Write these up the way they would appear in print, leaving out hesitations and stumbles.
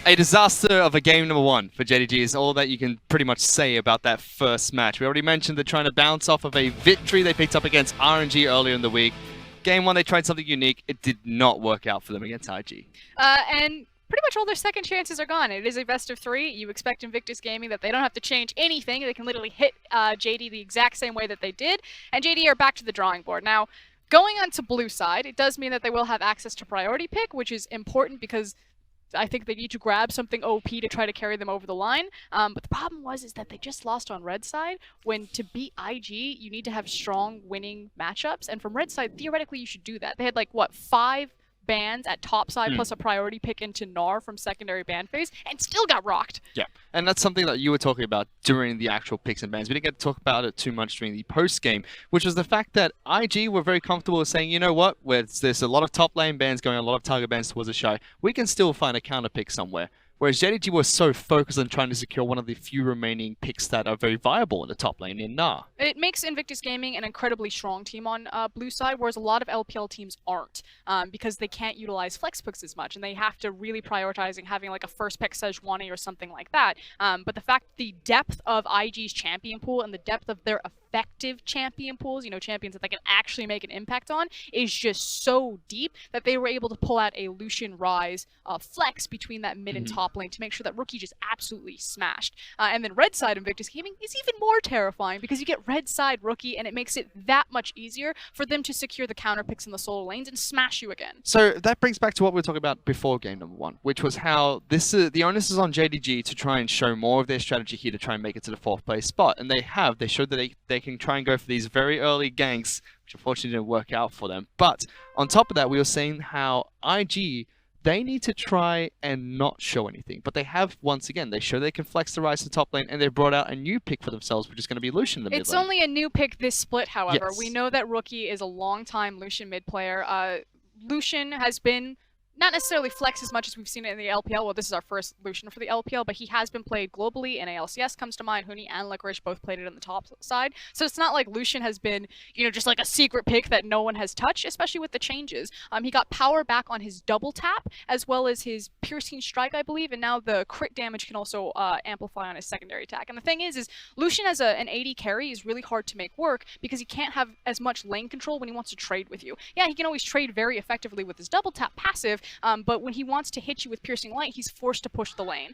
A disaster of a game number one for JDG is all that you can pretty much say about that first match. We already mentioned they're trying to bounce off of a victory they picked up against RNG earlier in the week. Game one, they tried something unique. It did not work out for them against IG. And pretty much all their second chances are gone. It is a best of 3. You expect Invictus Gaming that they don't have to change anything. They can literally hit JD the exact same way that they did. And JD are back to the drawing board. Now, going on to blue side, it does mean that they will have access to priority pick, which is important because I think they need to grab something OP to try to carry them over the line. But the problem is that they just lost on red side, when to beat IG, you need to have strong winning matchups. And from red side, theoretically, you should do that. They had like, what, 5 bans at top side plus a priority pick into NAR from secondary ban phase and still got rocked. Yeah, and that's something that you were talking about during the actual picks and bans. We didn't get to talk about it too much during the post game, which was the fact that IG were very comfortable with saying, you know what, there's a lot of top lane bans going on, a lot of target bans towards the Shy, we can still find a counter pick somewhere. Whereas JDG was so focused on trying to secure one of the few remaining picks that are very viable in the top lane in NAR. It makes Invictus Gaming an incredibly strong team on blue side, whereas a lot of LPL teams aren't, because they can't utilize flex picks as much, and they have to really prioritize having like a first pick Sejuani or something like that. But the fact the depth of IG's champion pool and the depth of their effective champion pools, you know, champions that they can actually make an impact on, is just so deep that they were able to pull out a Lucian Rise flex between that mid and top lane to make sure that Rookie just absolutely smashed. And then red side Invictus Gaming is even more terrifying because you get red side Rookie and it makes it that much easier for them to secure the counter picks in the solo lanes and smash you again. So that brings back to what we were talking about before game number one, which was how the onus is on JDG to try and show more of their strategy here to try and make it to the 4th place spot. And they have. They showed that they can try and go for these very early ganks, which unfortunately didn't work out for them. But on top of that, we were seeing how IG, they need to try and not show anything. But they have, once again, they show they can flex the rise to top lane, and they brought out a new pick for themselves, which is going to be Lucian in the mid lane. It's only a new pick this split, however. Yes. We know that Rookie is a long-time Lucian mid player. Lucian has been not necessarily flex as much as we've seen it in the LPL. Well, this is our first Lucian for the LPL, but he has been played globally. In ALCS comes to mind. Huni and Licorice both played it on the top side. So it's not like Lucian has been, you know, just like a secret pick that no one has touched, especially with the changes. He got power back on his double tap, as well as his piercing strike, I believe, and now the crit damage can also amplify on his secondary attack. And the thing is Lucian as an AD carry is really hard to make work because he can't have as much lane control when he wants to trade with you. Yeah, he can always trade very effectively with his double tap passive, but when he wants to hit you with piercing light, he's forced to push the lane.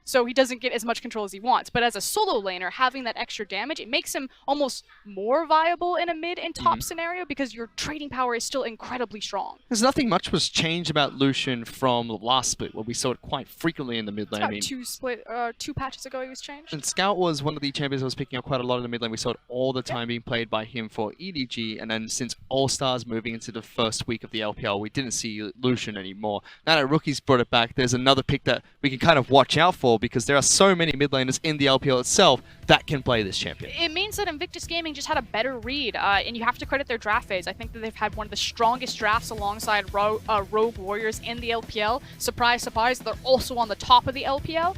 So he doesn't get as much control as he wants. But as a solo laner, having that extra damage, it makes him almost more viable in a mid and top scenario because your trading power is still incredibly strong. There's nothing much was changed about Lucian from the last split, where we saw it quite frequently in the mid lane. About 2 patches ago he was changed. And Scout was one of the champions that was picking up quite a lot in the mid lane. We saw it all the time being played by him for EDG, and then since All-Stars moving into the first week of the LPL, we didn't see Lucian anymore. Now that Rookie's brought it back, there's another pick that we can kind of watch out for because there are so many mid laners in the LPL itself that can play this champion. It means that Invictus Gaming just had a better read, and you have to credit their draft phase. I think that they've had one of the strongest drafts alongside Rogue Warriors in the LPL. Surprise, surprise, they're also on the top of the LPL.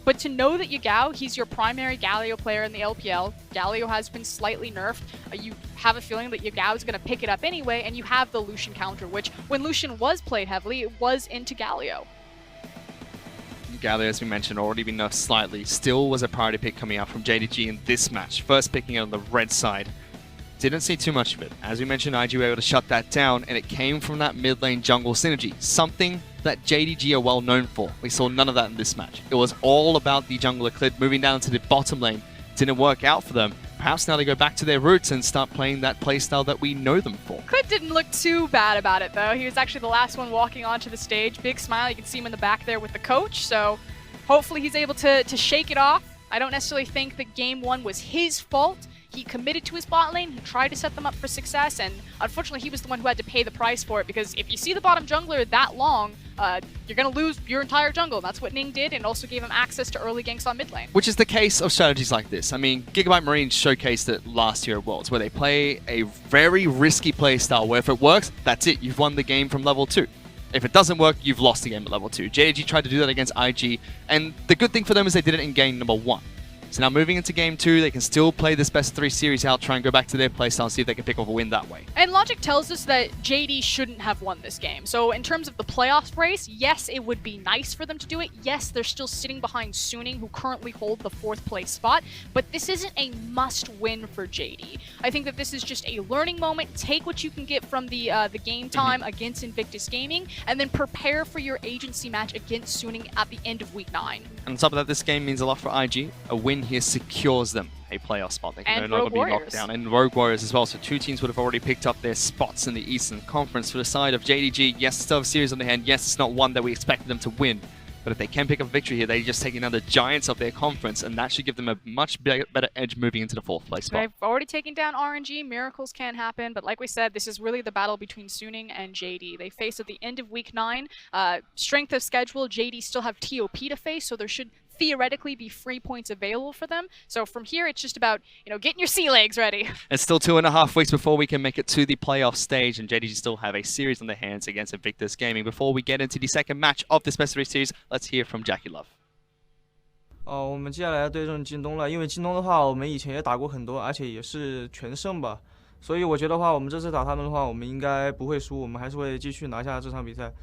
But to know that Yagao, he's your primary Galio player in the LPL. Galio has been slightly nerfed. You have a feeling that Yagao is going to pick it up anyway, and you have the Lucian counter, which when Lucian was played heavily, it was into Galio. Galio, as we mentioned, already been nerfed slightly. Still was a priority pick coming out from JDG in this match. First picking it on the red side. Didn't see too much of it. As we mentioned, IG were able to shut that down, and it came from that mid lane jungle synergy. Something that JDG are well known for. We saw none of that in this match. It was all about the jungler Clid moving down to the bottom lane. Didn't work out for them. Perhaps now they go back to their roots and start playing that playstyle that we know them for. Clid didn't look too bad about it, though. He was actually the last one walking onto the stage. Big smile. You can see him in the back there with the coach. So hopefully he's able to shake it off. I don't necessarily think that game one was his fault. He committed to his bot lane, he tried to set them up for success, and unfortunately he was the one who had to pay the price for it, because if you see the bottom jungler that long, you're going to lose your entire jungle. That's what Ning did, and also gave him access to early ganks on mid lane. Which is the case of strategies like this. I mean, Gigabyte Marines showcased it last year at Worlds, where they play a very risky play style, where if it works, that's it, you've won the game from level 2. If it doesn't work, you've lost the game at level 2. JDG tried to do that against IG, and the good thing for them is they did it in game number 1. So now moving into game 2, they can still play this best of 3 series out, try and go back to their playstyle, see if they can pick up a win that way. And logic tells us that JD shouldn't have won this game. So in terms of the playoffs race, yes, it would be nice for them to do it. Yes, they're still sitting behind Suning, who currently hold the 4th place spot. But this isn't a must-win for JD. I think that this is just a learning moment. Take what you can get from the game time against Invictus Gaming, and then prepare for your agency match against Suning at the end of Week 9. And on top of that, this game means a lot for IG. A win here secures them a playoff spot. They can no longer be locked down. And Rogue Warriors as well. So 2 teams would have already picked up their spots in the Eastern Conference. For the side of JDG, yes, still have a series on their hand. Yes, it's not one that we expected them to win. But if they can pick up a victory here, they just take another giants of their conference, and that should give them a much better edge moving into the 4th place spot. They've already taken down RNG. Miracles can happen, but like we said, this is really the battle between Suning and JD. They face at the end of Week 9. Strength of schedule, JD still have TOP to face, so there should theoretically be free points available for them. So from here, it's just about, getting your sea legs ready. It's still 2.5 weeks before we can make it to the playoff stage, and JDG still have a series on their hands against Invictus Gaming. Before we get into the second match of this best of 3 series, let's hear from Jackie Love. 我们接下来对阵京东了，因为京东的话，我们以前也打过很多，而且也是全胜吧，所以我觉得话，我们这次打他们的话，我们应该不会输，我们还是会继续拿下这场比赛。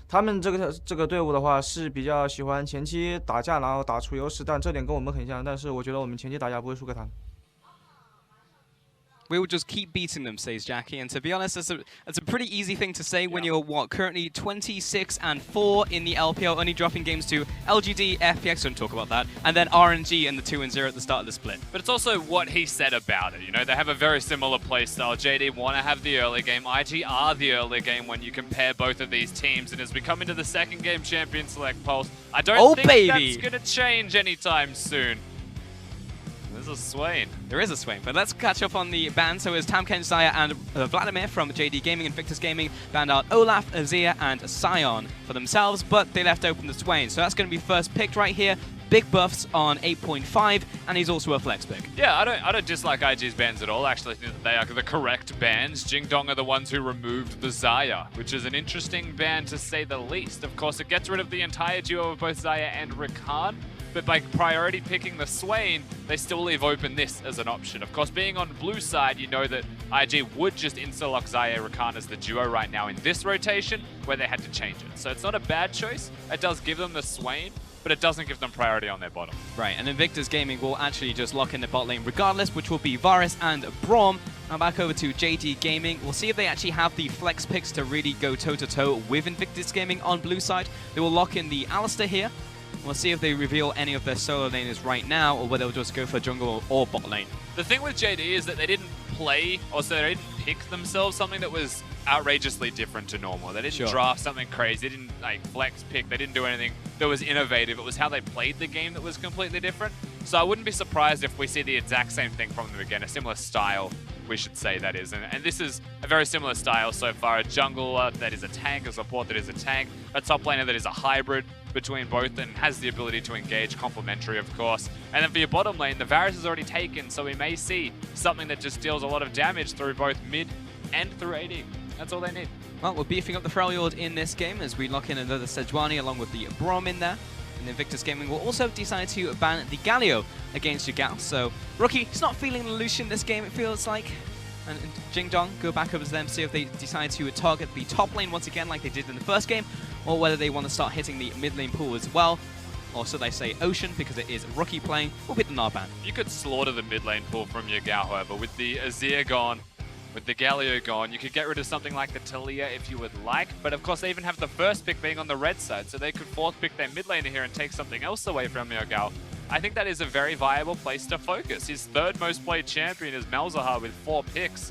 他们这个队伍的话是比较喜欢前期打架，然后打出优势，但这点跟我们很像。但是我觉得我们前期打架不会输给他们。 We will just keep beating them, says Jackie. And to be honest, that's a pretty easy thing to say when you're, currently 26-4 in the LPL, only dropping games to LGD, FPX, don't talk about that, and then RNG and the 2-0 at the start of the split. But it's also what he said about it. They have a very similar playstyle. JD want to have the early game. IG are the early game when you compare both of these teams. And as we come into the second game champion select polls, I don't think that's going to change anytime soon. There's a Swain. There is a Swain, but let's catch up on the ban. So as Tamken, Zaya, and Vladimir from JD Gaming and Invictus Gaming banned out Olaf, Azir, and Sion for themselves, but they left open the Swain. So that's going to be first picked right here. Big buffs on 8.5, and he's also a flex pick. Yeah, I don't dislike IG's bans at all. Actually, I think that they are the correct bans. Jingdong are the ones who removed the Zaya, which is an interesting ban to say the least. Of course, it gets rid of the entire duo of both Zaya and Rakan. But by priority picking the Swain, they still leave open this as an option. Of course, being on blue side, you know that IG would just insta-lock Zaya Rakan as the duo right now in this rotation, where they had to change it. So it's not a bad choice. It does give them the Swain, but it doesn't give them priority on their bottom. Right, and Invictus Gaming will actually just lock in the bot lane regardless, which will be Varus and Braum. Now back over to JD Gaming. We'll see if they actually have the flex picks to really go toe-to-toe with Invictus Gaming on blue side. They will lock in the Alistair here. We'll see if they reveal any of their solo laners right now, or whether they'll just go for jungle or bot lane. The thing with JD is that they didn't play, or so they didn't pick themselves something that was outrageously different to normal. They didn't draft something crazy. They didn't flex pick. They didn't do anything that was innovative. It was how they played the game that was completely different. So I wouldn't be surprised if we see the exact same thing from them again, a similar style, we should say that is. And this is a very similar style so far. A jungler that is a tank, a support that is a tank, a top laner that is a hybrid between both and has the ability to engage, complementary of course. And then for your bottom lane, the Varus is already taken, so we may see something that just deals a lot of damage through both mid and through AD. That's all they need. Well, we're beefing up the Freljord in this game as we lock in another Sejuani along with the Braum in there. And Invictus Gaming will also decide to ban the Galio against Yugal. So, Rookie, he's not feeling the Lucian this game, it feels like. And Jingdong go back over to them, see if they decide to target the top lane once again like they did in the first game, or whether they want to start hitting the mid lane pool as well. Or should they say Ocean, because it is Rookie playing, or with the Narban. You could slaughter the mid lane pool from Yugal, however. With the Azir gone, with the Galio gone, you could get rid of something like the Talia if you would like, but of course they even have the first pick being on the red side, so they could fourth pick their mid laner here and take something else away from Yugal. I think that is a very viable place to focus. His third most played champion is Malzahar with 4 picks.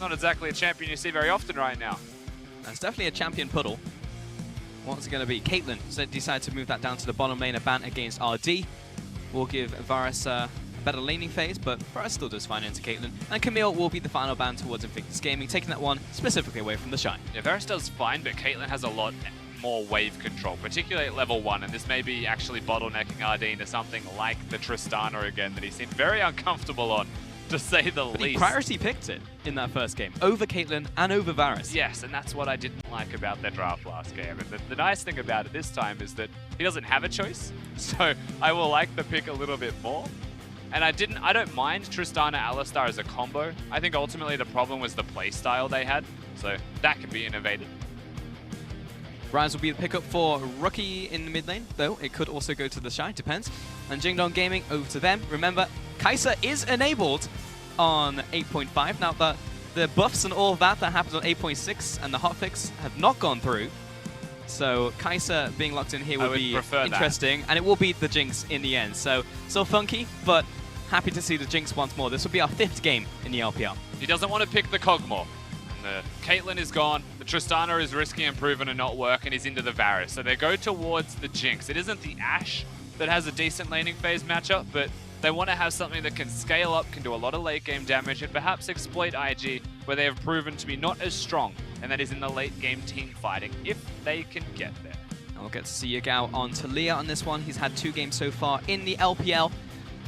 Not exactly a champion you see very often right now. That's definitely a champion puddle. What's it going to be? Caitlyn decided to move that down to the bottom lane, a ban against RD. We'll give Varus a better laning phase, but Varus still does fine into Caitlyn. And Camille will be the final ban towards Invictus Gaming, taking that one specifically away from the Shine. Yeah, Varus does fine, but Caitlyn has a lot more wave control, particularly at level 1, and this may be actually bottlenecking RD into something like the Tristana again that he seemed very uncomfortable on to say the But least. he priority picked it in that first game, over Caitlyn and over Varus. Yes, and that's what I didn't like about their draft last game. And the nice thing about it this time is that he doesn't have a choice, so I will like the pick a little bit more. And I don't mind Tristana Alistar as a combo. I think ultimately the problem was the playstyle they had, so that can be innovated. Rise will be the pickup for Rookie in the mid lane, though it could also go to the Shy, depends. And Jingdong Gaming over to them. Remember, Kai'Sa is enabled on 8.5. Now, the buffs and all of that happened on 8.6 and the hotfix have not gone through. So Kai'Sa being locked in here would be interesting, and it will be the Jinx in the end. So still funky, but happy to see the Jinx once more. This will be our 5th game in the LPL. He doesn't want to pick the Kog'Maw. The Caitlyn is gone, the Tristana is risky and proven to not work, and he's into the Varus. So they go towards the Jinx. It isn't the Ashe that has a decent laning phase matchup, but they want to have something that can scale up, can do a lot of late game damage, and perhaps exploit IG, where they have proven to be not as strong, and that is in the late game team fighting, if they can get there. And we'll get to see Yagao on Talia on this one. He's had 2 games so far in the LPL.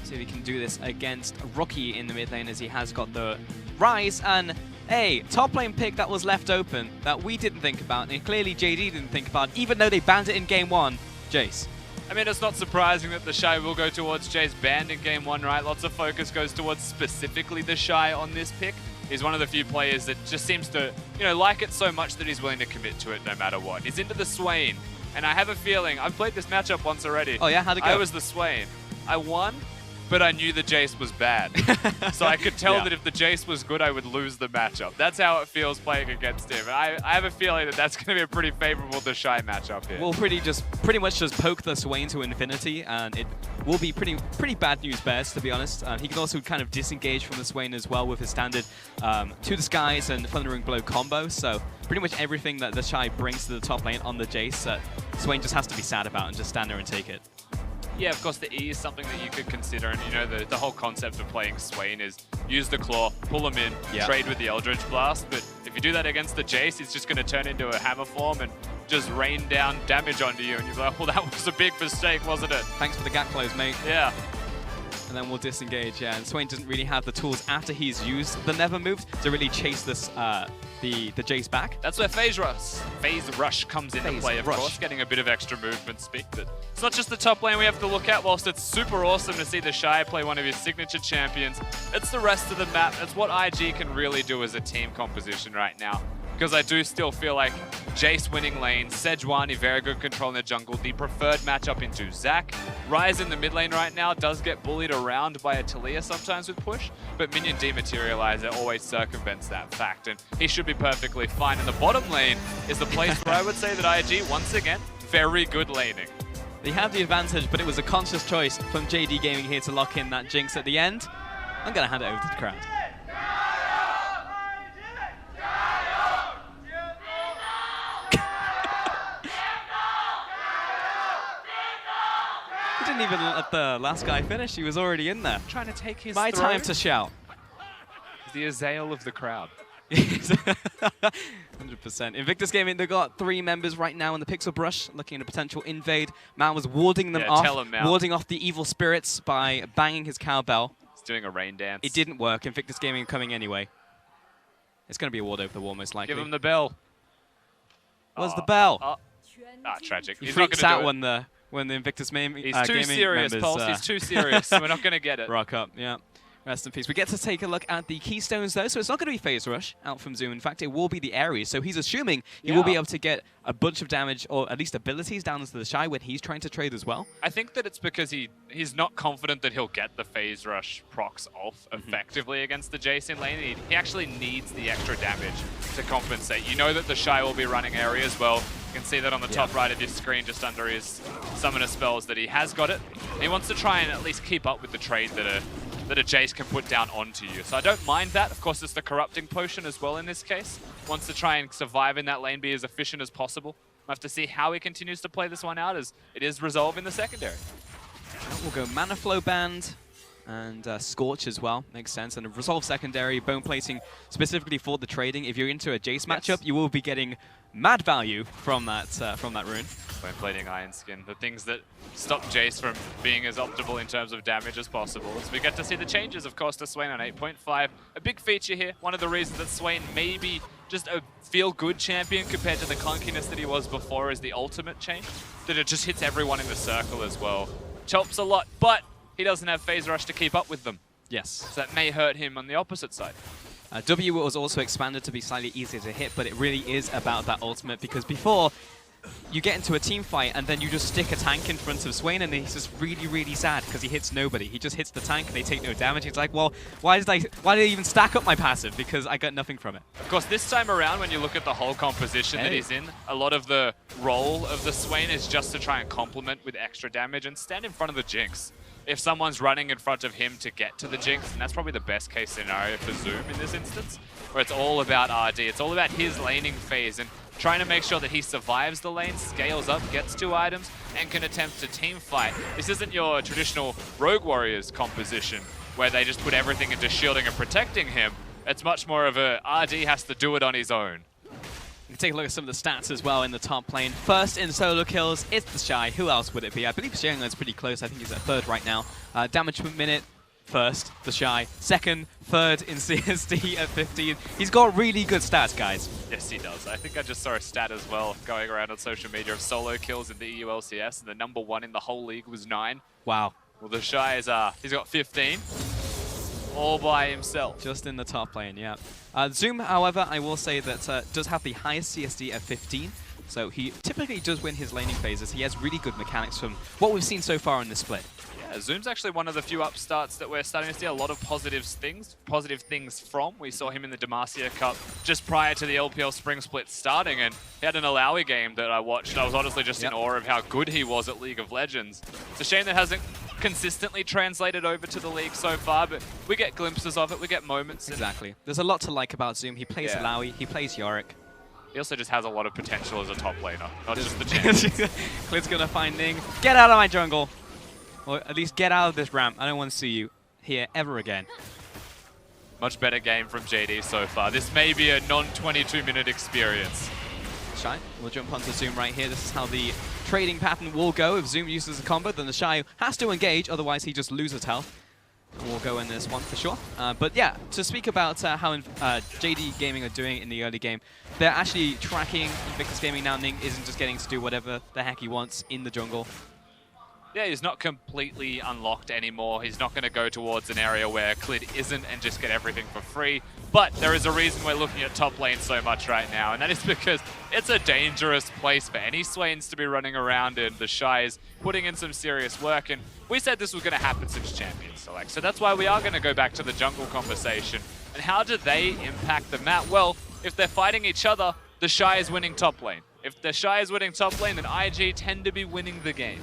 See if he can do this against Rookie in the mid lane, as he has got the Rise and a top lane pick that was left open that we didn't think about, and clearly JD didn't think about, even though they banned it in game 1. Jace. I mean, it's not surprising that the Shy will go towards Jace banned in game 1, right? Lots of focus goes towards specifically the Shy on this pick. He's one of the few players that just seems to, like it so much that he's willing to commit to it no matter what. He's into the Swain, and I have a feeling, I've played this matchup once already. Oh yeah, how'd it go? I was the Swain. I won, but I knew the Jace was bad. So I could tell that if the Jace was good, I would lose the matchup. That's how it feels playing against him. And I have a feeling that that's going to be a pretty favorable to Shy matchup here. We'll pretty much just poke the Swain to infinity, and it will be pretty bad news bears, to be honest. He can also kind of disengage from the Swain as well with his standard To the Skies and Thundering Blow combo. So pretty much everything that the Shy brings to the top lane on the Jace, Swain just has to be sad about and just stand there and take it. Yeah, of course, the E is something that you could consider, and the whole concept of playing Swain is use the Claw, pull him in, trade with the Eldritch Blast, but if you do that against the Jace, it's just going to turn into a hammer form and just rain down damage onto you, and you're like, well, that was a big mistake, wasn't it? Thanks for the gap close, mate. Yeah. And then we'll disengage, and Swain doesn't really have the tools after he's used the Never Moved to really chase this the Jace back. That's where Phase Rush comes into play, of course, getting a bit of extra movement speed. But it's not just the top lane we have to look at. Whilst it's super awesome to see the Shy play one of his signature champions, it's the rest of the map. It's what IG can really do as a team composition right now. Because I do still feel like Jace winning lane, Sejuani very good control in the jungle, the preferred matchup into Zac. Ryze in the mid lane right now does get bullied around by a Talia sometimes with push, but Minion Dematerializer always circumvents that fact, and he should be perfectly fine. And the bottom lane is the place where I would say that IG, once again, very good laning. They have the advantage, but it was a conscious choice from JD Gaming here to lock in that Jinx at the end. I'm going to hand it over to the crowd. Didn't even let the last guy finish. He was already in there. Trying to take his My throne. time to shout. The Azael of the crowd. 100%. Invictus Gaming, they've got 3 members right now in the Pixel Brush, looking at a potential invade. Mal was warding them off, warding off the evil spirits by banging his cowbell. He's doing a rain dance. It didn't work. Invictus Gaming coming anyway. It's going to be a ward over the wall, most likely. Give him the bell. Where's the bell? Tragic. He freaks out when the Invictus Gaming He's too serious, members, Pulse. He's too serious. We're not going to get it. Rock up, yeah. Rest in peace. We get to take a look at the Keystones, though, so it's not going to be Phase Rush out from Zoom. In fact, it will be the Ares, so he's assuming he will be able to get a bunch of damage, or at least abilities, down to the Shy when he's trying to trade as well. I think that it's because he's not confident that he'll get the Phase Rush procs off effectively against the Jace in lane. He actually needs the extra damage to compensate. You know that the Shy will be running area as well. You can see that on the top right of your screen, just under his summoner spells, that he has got it. And he wants to try and at least keep up with the trade that a Jace can put down onto you. So I don't mind that. Of course, it's the corrupting potion as well in this case. Wants to try and survive in that lane, be as efficient as possible. We'll have to see how he continues to play this one out, as it is Resolve in the secondary. We'll go Mana Flow Band and Scorch as well. Makes sense. And a Resolve secondary, bone plating specifically for the trading. If you're into a Jace matchup, you will be getting mad value from that rune. when playing Iron Skin. The things that stop Jace from being as optimal in terms of damage as possible. As we get to see the changes, of course, to Swain on 8.5. A big feature here. One of the reasons that Swain may be just a feel-good champion compared to the clunkiness that he was before is the ultimate change. That it just hits everyone in the circle as well. Chops a lot, but he doesn't have phase rush to keep up with them. Yes. So that may hurt him on the opposite side. W was also expanded to be slightly easier to hit, but it really is about that ultimate, because before you get into a team fight and then you just stick a tank in front of Swain and he's just really, really sad because he hits nobody. He just hits the tank and they take no damage. He's like, well, why did I even stack up my passive? Because I got nothing from it. Of course, this time around, when you look at the whole composition that he's in, a lot of the role of the Swain is just to try and complement with extra damage and stand in front of the Jinx. If someone's running in front of him to get to the Jinx, and that's probably the best case scenario for Zoom in this instance, where it's all about RD, it's all about his laning phase and trying to make sure that he survives the lane, scales up, gets 2 items, and can attempt to team fight. This isn't your traditional Rogue Warriors composition, where they just put everything into shielding and protecting him. It's much more of a RD has to do it on his own. You can take a look at some of the stats as well in the top lane. First in solo kills, it's the Shy. Who else would it be? I believe Xianglin's pretty close. I think he's at 3rd right now. Damage per minute, first, the Shy. 2nd, 3rd in CSD at 15. He's got really good stats, guys. Yes, he does. I think I just saw a stat as well going around on social media of solo kills in the EU LCS, and the #1 in the whole league was 9. Wow. Well, the Shy is, he's got 15. All by himself. Just in the top lane, yeah. Zoom, however, I will say that does have the highest CSD at 15. So he typically does win his laning phases. He has really good mechanics from what we've seen so far in this split. Yeah, Zoom's actually one of the few upstarts that we're starting to see a lot of positive things from. We saw him in the Demacia Cup just prior to the LPL Spring Split starting, and he had an Alawi game that I watched. I was honestly just in awe of how good he was at League of Legends. It's a shame that hasn't consistently translated over to the league so far, but we get glimpses of it, we get moments. Exactly. There's a lot to like about Zoom. He plays Alawi, he plays Yorick. He also just has a lot of potential as a top laner, not just the champions. Clid's gonna find Ning. Get out of my jungle! Or at least get out of this ramp. I don't want to see you here ever again. Much better game from JD so far. This may be a non-22-minute experience. Shy will jump onto Zoom right here. This is how the trading pattern will go. If Zoom uses a combo, then the Shy has to engage, otherwise he just loses health. We'll go in this one for sure. But yeah, to speak about how JD Gaming are doing in the early game, they're actually tracking Invictus Gaming now. Ning isn't just getting to do whatever the heck he wants in the jungle. Yeah, he's not completely unlocked anymore. He's not going to go towards an area where Clid isn't and just get everything for free. But there is a reason we're looking at top lane so much right now, and that is because it's a dangerous place for any Swains to be running around in. The Shy is putting in some serious work, and we said this was going to happen since Champion Select. So that's why we are going to go back to the jungle conversation. And how do they impact the map? Well, if they're fighting each other, the Shy is winning top lane. If the Shy is winning top lane, then IG tend to be winning the game.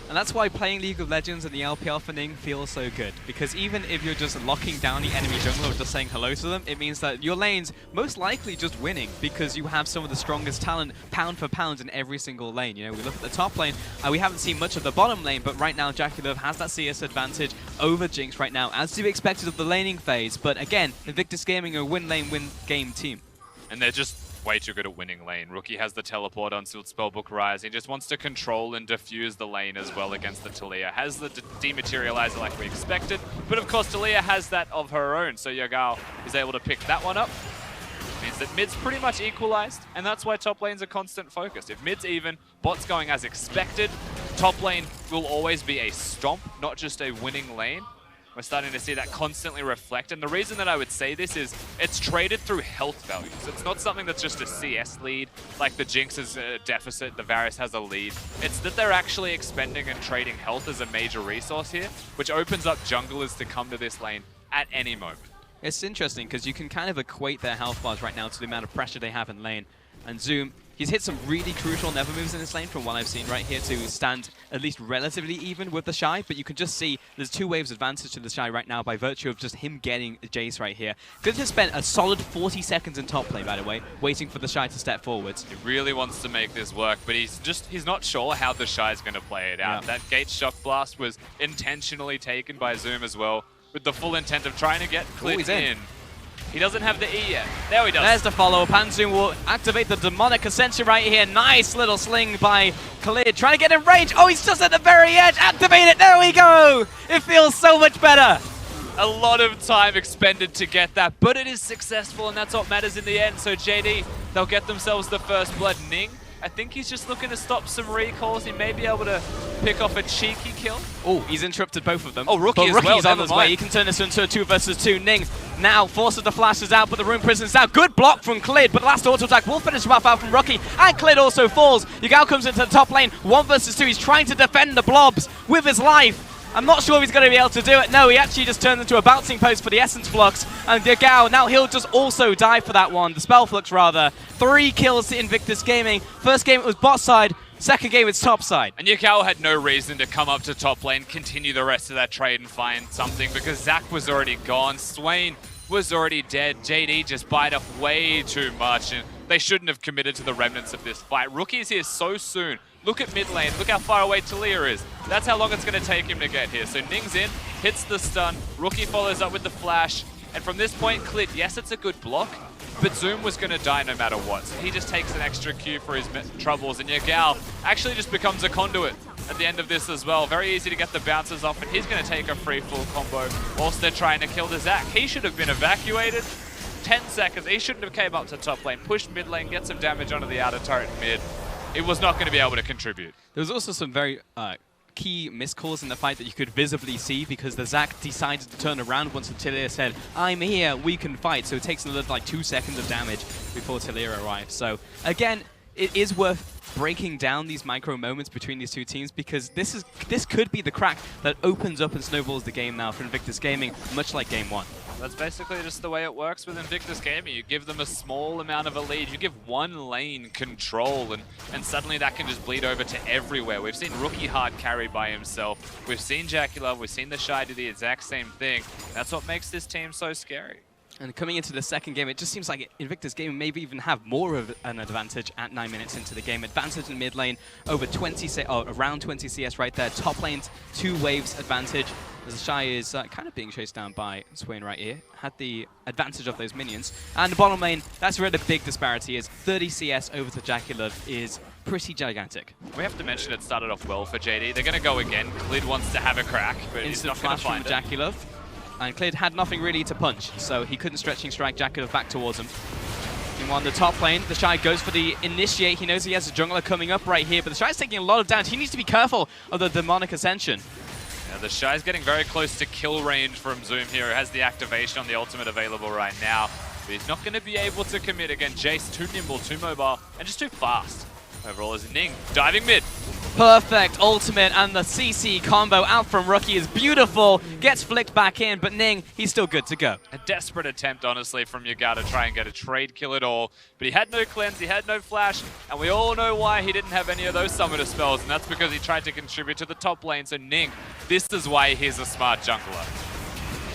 And that's why playing League of Legends and the LPL for Ning feels so good. Because even if you're just locking down the enemy jungler or just saying hello to them, it means that your lane's most likely just winning because you have some of the strongest talent pound for pound in every single lane. You know, we look at the top lane, we haven't seen much of the bottom lane, but right now Jackie Love has that CS advantage over Jinx right now, as to be expected of the laning phase. But again, Invictus Gaming are a win lane, win game team. And they're just way too good at winning lane. Rookie has the teleport on Spellbook Rise. He just wants to control and diffuse the lane as well against the Taliyah. Has the dematerializer like we expected, but of course Taliyah has that of her own, so Yagao is able to pick that one up. Means that mid's pretty much equalized, and that's why top lane's a constant focus. If mid's even, bot's going as expected, top lane will always be a stomp, not just a winning lane. We're starting to see that constantly reflect, and the reason that I would say this is it's traded through health values. It's not something that's just a CS lead, like the Jinx is a deficit, the Varus has a lead. It's that they're actually expending and trading health as a major resource here, which opens up junglers to come to this lane at any moment. It's interesting because you can kind of equate their health bars right now to the amount of pressure they have in lane. And Zoom, he's hit some really crucial never moves in this lane from what I've seen right here to stand at least relatively even with the Shy, but you can just see there's 2 waves advantage to the Shy right now by virtue of just him getting Jace right here. Could have spent a solid 40 seconds in top lane, by the way, waiting for the Shy to step forwards. He really wants to make this work, but he's not sure how the Shy is going to play it out. Yeah. That Gate Shock Blast was intentionally taken by Zoom as well, with the full intent of trying to get Clid in. He doesn't have the E yet. There he does. There's the follow. Panzoom will activate the Demonic Ascension right here. Nice little sling by Khalid. Trying to get in range. Oh, he's just at the very edge. Activate it. There we go. It feels so much better. A lot of time expended to get that, but it is successful, and that's what matters in the end. So JD, they'll get themselves the first blood. Ning, I think he's just looking to stop some recalls. He may be able to pick off a cheeky kill. Oh, he's interrupted both of them. Oh, Rookie but as well, Rookie's on never his way. mind. He can turn this into a 2 versus 2. Ning now forces the flashes out, but the Rune Prison's down. Good block from Klid, but the last auto attack will finish him off out from Rookie. And Klid also falls. Yagao comes into the top lane. 1 versus 2. He's trying to defend the blobs with his life. I'm not sure if he's going to be able to do it. No, he actually just turned into a bouncing post for the Essence Flux. And Yagao, now he'll just also die for that one. The Spell Flux, rather. 3 kills to Invictus Gaming. First game it was bot side. Second game it's top side. And Yagao had no reason to come up to top lane, continue the rest of that trade and find something because Zach was already gone. Swain was already dead. JD just bite off way too much. And they shouldn't have committed to the remnants of this fight. Rookie's here so soon. Look at mid lane. Look how far away Talia is. That's how long it's going to take him to get here. So Ning's in, hits the stun. Rookie follows up with the flash. And from this point, Klid, yes, it's a good block, but Zoom was going to die no matter what. So he just takes an extra Q for his troubles. And Yagao actually just becomes a conduit at the end of this as well. Very easy to get the bounces off, and he's going to take a free full combo whilst they're trying to kill the Zac. He should have been evacuated. 10 seconds. He shouldn't have came up to top lane, pushed mid lane, get some damage onto the outer turret mid. It was not going to be able to contribute. There was also some very key miscalls in the fight that you could visibly see because the Zac decided to turn around once Talia said, I'm here, we can fight. So it takes another like 2 seconds of damage before Talia arrives. So again, it is worth breaking down these micro moments between these two teams because this could be the crack that opens up and snowballs the game now for Invictus Gaming, much like game 1. That's basically just the way it works with Invictus Gaming. You give them a small amount of a lead, you give one lane control, and suddenly that can just bleed over to everywhere. We've seen Rookie hard carry by himself. We've seen Jacula, we've seen the Shy do the exact same thing. That's what makes this team so scary. And coming into the second game, it just seems like Invictus Gaming maybe even have more of an advantage at 9 minutes into the game. Advantage in mid lane, over 20, around 20 CS right there. Top lane's 2 waves advantage. As the Shy is kind of being chased down by Swain right here. Had the advantage of those minions. And the bottom lane, that's where the big disparity is. 30 CS over to Jacula is pretty gigantic. We have to mention it started off well for JD. They're going to go again. Klid wants to have a crack, but he's not going to find it. Jacula. And Klid had nothing really to punch, so he couldn't stretching strike Jacula back towards him. Meanwhile, on the top lane, the Shy goes for the initiate. He knows he has a jungler coming up right here, but the Shy's taking a lot of damage. He needs to be careful of the Demonic Ascension. Yeah, the Shy's getting very close to kill range from Zoom here. He has the activation on the ultimate available right now, but he's not going to be able to commit again. Jace too nimble, too mobile, and just too fast. Overall is Ning diving mid. Perfect ultimate, and the CC combo out from Rookie is beautiful. Gets flicked back in, but Ning, he's still good to go. A desperate attempt, honestly, from Yagao to try and get a trade kill at all. But he had no cleanse, he had no flash, and we all know why he didn't have any of those summoner spells, and that's because he tried to contribute to the top lane. So Ning, this is why he's a smart jungler.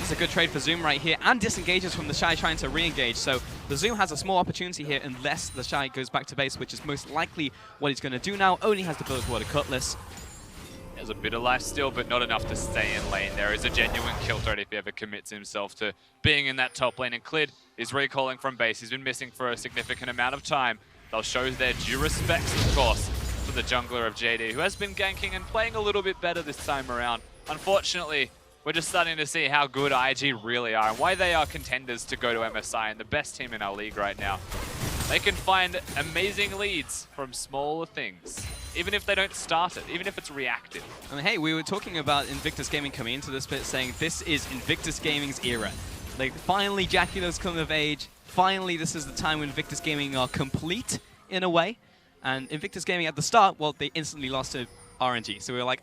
It's a good trade for Zoom right here, and disengages from the Shy trying to re-engage. So the Zoom has a small opportunity here unless the Shy goes back to base, which is most likely what he's going to do now. Only has the Bilge Water Cutlass. There's a bit of life still, but not enough to stay in lane. There is a genuine kill threat if he ever commits himself to being in that top lane. And Klid is recalling from base. He's been missing for a significant amount of time. They'll show their due respects, of course, for the jungler of JD, who has been ganking and playing a little bit better this time around. Unfortunately, we're just starting to see how good IG really are and why they are contenders to go to MSI and the best team in our league right now. They can find amazing leads from smaller things, even if they don't start it, even if it's reactive. I mean, hey, we were talking about Invictus Gaming coming into this bit saying this is Invictus Gaming's era. Like, finally Jacula's come of age. Finally, this is the time when Invictus Gaming are complete in a way. And Invictus Gaming at the start, well, they instantly lost to RNG. So we were like,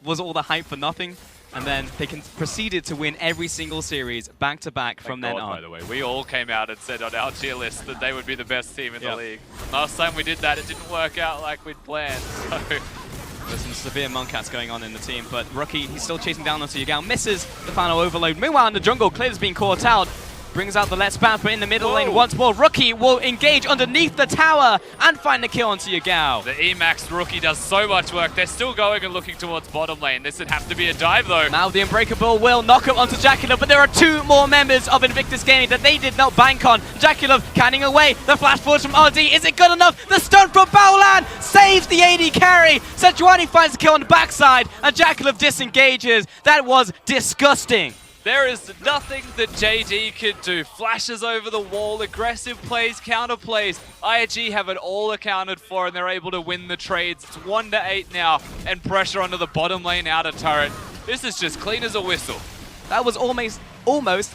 was all the hype for nothing? And then they proceeded to win every single series back-to-back from then on. By the way, we all came out and said on our tier list that they would be the best team in the league. Last time we did that, it didn't work out like we'd planned. So there's some severe Moncats going on in the team, but Rookie, he's still chasing down onto Yagao, misses the final overload. Meanwhile, in the jungle, Klid is being caught out. brings out the Let's Bounce, but in the middle lane once more, Rookie will engage underneath the tower and find the kill onto Yagao. The Emax Rookie does so much work. They're still going and looking towards bottom lane. This would have to be a dive though. Now the Unbreakable will knock up onto Jackulov, but there are 2 more members of Invictus Gaming that they did not bank on. Jackulov canning away, the flash forward from RD, is it good enough? The stun from Baolan saves the AD carry. Sejuani finds the kill on the backside, and Jackulov disengages. That was disgusting. There is nothing that JD could do. Flashes over the wall, aggressive plays, counter plays. IG have it all accounted for, and they're able to win the trades. It's 1-8 now, and pressure onto the bottom lane outer turret. This is just clean as a whistle. That was almost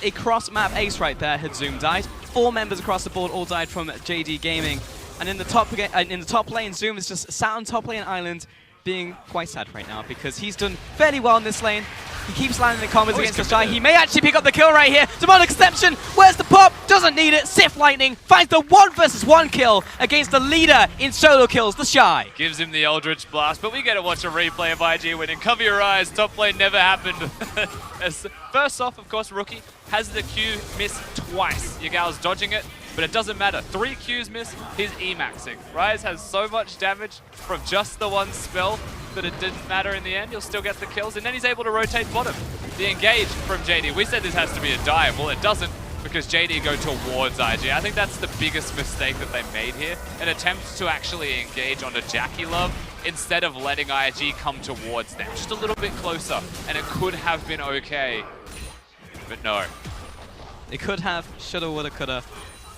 a cross-map ace right there. Had Zoom died. 4 members across the board all died from JD Gaming. And in the top lane, Zoom is just sat on top lane island, being quite sad right now because he's done fairly well in this lane. He keeps landing the combos against the Shy. He may actually pick up the kill right here. Demonic Exception, where's the pop? Doesn't need it. Sif Lightning finds the 1 versus 1 kill against the leader in solo kills, the Shy. Gives him the Eldritch Blast, but we get to watch a replay of IG winning. Cover your eyes, top lane never happened. First off, of course, Rookie has the Q miss twice. Yagao's dodging it, but it doesn't matter. 3 Qs miss, he's Emaxing. Ryze has so much damage from just the 1 spell that it didn't matter in the end. He'll still get the kills, and then he's able to rotate bottom. The engage from JD. We said this has to be a dive. Well, it doesn't, because JD go towards IG. I think that's the biggest mistake that they made here. An attempt to actually engage onto Jackulov instead of letting IG come towards them. Just a little bit closer, and it could have been okay. But no. It could have, shoulda, woulda, coulda.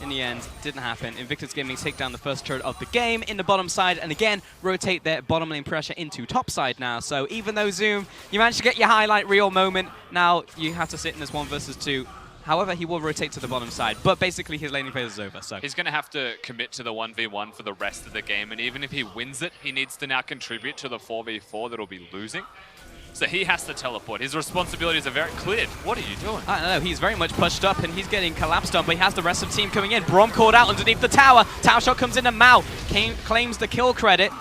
In the end, didn't happen. Invictus Gaming take down the first turret of the game in the bottom side, and again, rotate their bottom lane pressure into top side now. So even though Zoom, you managed to get your highlight reel moment, now you have to sit in this 1 versus 2. However, he will rotate to the bottom side, but basically his laning phase is over. So he's going to have to commit to the 1v1 for the rest of the game, and even if he wins it, he needs to now contribute to the 4v4 that'll be losing. So he has to teleport. His responsibilities are very clear. What are you doing? I don't know. He's very much pushed up and he's getting collapsed on, but he has the rest of the team coming in. Brom called out underneath the tower. Tower shot comes in and Mao claims the kill credit.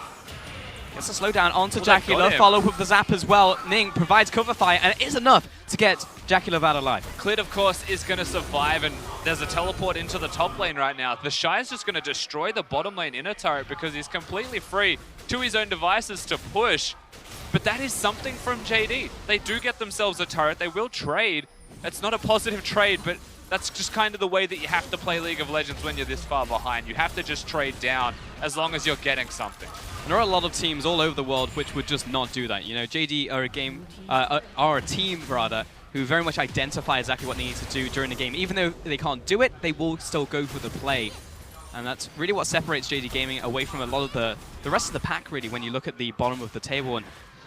Gets a slowdown onto Jackulov, follow up with the zap as well. Ning provides cover fire, and it is enough to get Jackulov out alive. Clid, of course, is going to survive, and there's a teleport into the top lane right now. The Shy is just going to destroy the bottom lane inner turret because he's completely free to his own devices to push. But that is something from JD. They do get themselves a turret. They will trade. It's not a positive trade, but that's just kind of the way that you have to play League of Legends when you're this far behind. You have to just trade down as long as you're getting something. And there are a lot of teams all over the world which would just not do that. You know, JD are a team who very much identify exactly what they need to do during the game. Even though they can't do it, they will still go for the play. And that's really what separates JD Gaming away from a lot of the rest of the pack, really, when you look at the bottom of the table, and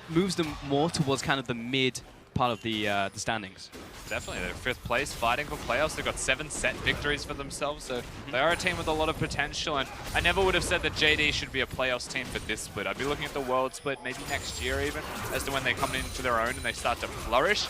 moves them more towards kind of the mid part of the standings. Definitely, they're 5th place, fighting for playoffs. They've got 7 set victories for themselves, so they are a team with a lot of potential. And I never would have said that JD should be a playoffs team for this split. I'd be looking at the world split maybe next year even, as to when they come into their own and they start to flourish.